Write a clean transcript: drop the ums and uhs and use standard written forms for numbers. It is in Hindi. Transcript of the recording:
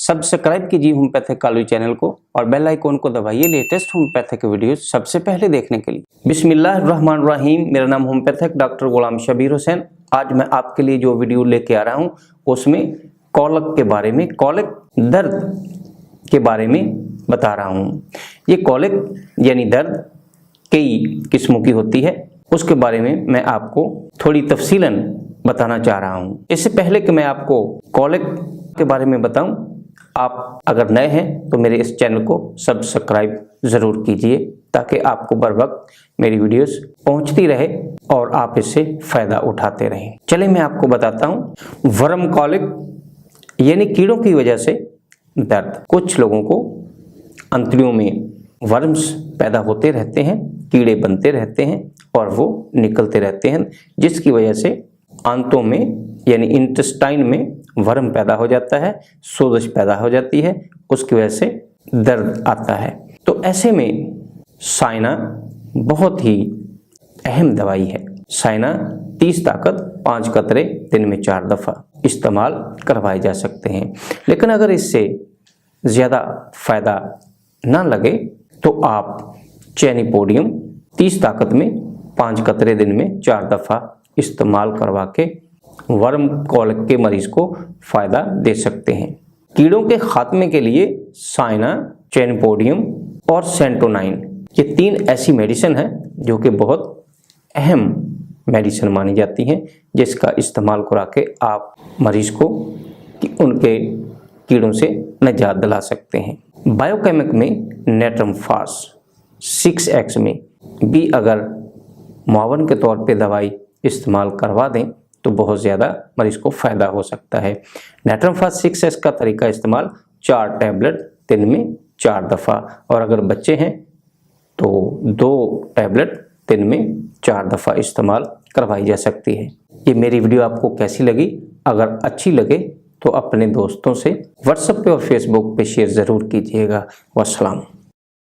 सब्सक्राइब कीजिए होम्योपैथिक कालू चैनल को और बेल आइकॉन को दबाइए लेटेस्ट होम्योपैथिक वीडियो सबसे पहले देखने के लिए। बिस्मिल्लाहिर्रहमानिर्रहीम। मेरा नाम होम्योपैथिक डॉक्टर गुलाम शबीर हुसैन। आज मैं आपके लिए जो वीडियो लेके आ रहा हूँ उसमें कॉलक के बारे में, कॉलिक दर्द के बारे में बता रहा हूँ। ये कॉलिक यानी दर्द कई किस्मों की होती है, उसके बारे में मैं आपको थोड़ी तफसीलन बताना चाह रहा हूँ। इससे पहले कि मैं आपको कॉलिक के बारे में बताऊं, आप अगर नए हैं तो मेरे इस चैनल को सब्सक्राइब ज़रूर कीजिए ताकि आपको बर वक्त मेरी वीडियोस पहुंचती रहे और आप इससे फ़ायदा उठाते रहें। चलिए मैं आपको बताता हूं। वर्म कॉलिक यानी कीड़ों की वजह से दर्द। कुछ लोगों को अंतड़ियों में वर्म्स पैदा होते रहते हैं, कीड़े बनते रहते हैं और वो निकलते रहते हैं, जिसकी वजह से आंतों में यानी इंटेस्टाइन में वर्म पैदा हो जाता है, सोजिश पैदा हो जाती है, उसकी वजह से दर्द आता है। तो ऐसे में साइना बहुत ही अहम दवाई है। साइना 30 ताकत 5 कतरे दिन में 4 दफ़ा इस्तेमाल करवाए जा सकते हैं। लेकिन अगर इससे ज़्यादा फ़ायदा ना लगे तो आप चैनिपोडियम 30 ताकत में 5 कतरे दिन में 4 दफ़ा इस्तेमाल करवा के वर्म कॉलिक के मरीज को फ़ायदा दे सकते हैं। कीड़ों के खात्मे के लिए साइना, चैनिपोडियम और सेंटोनाइन, ये 3 ऐसी मेडिसिन हैं जो कि बहुत अहम मेडिसिन मानी जाती हैं, जिसका इस्तेमाल करा के आप मरीज को उनके कीड़ों से निजात दिला सकते हैं। बायोकेमिक में नेट्रम फास 6X में भी अगर मुआवन के तौर पे दवाई इस्तेमाल करवा दें तो बहुत ज़्यादा मरीज को फ़ायदा हो सकता है। नेट्रम फास 6X का तरीका इस्तेमाल 4 टैबलेट दिन में 4 दफ़ा, और अगर बच्चे हैं तो 2 टैबलेट दिन में 4 दफ़ा इस्तेमाल करवाई जा सकती है। ये मेरी वीडियो आपको कैसी लगी? अगर अच्छी लगे तो अपने दोस्तों से व्हाट्सएप पे और फेसबुक पे शेयर ज़रूर कीजिएगा। वस्सलाम।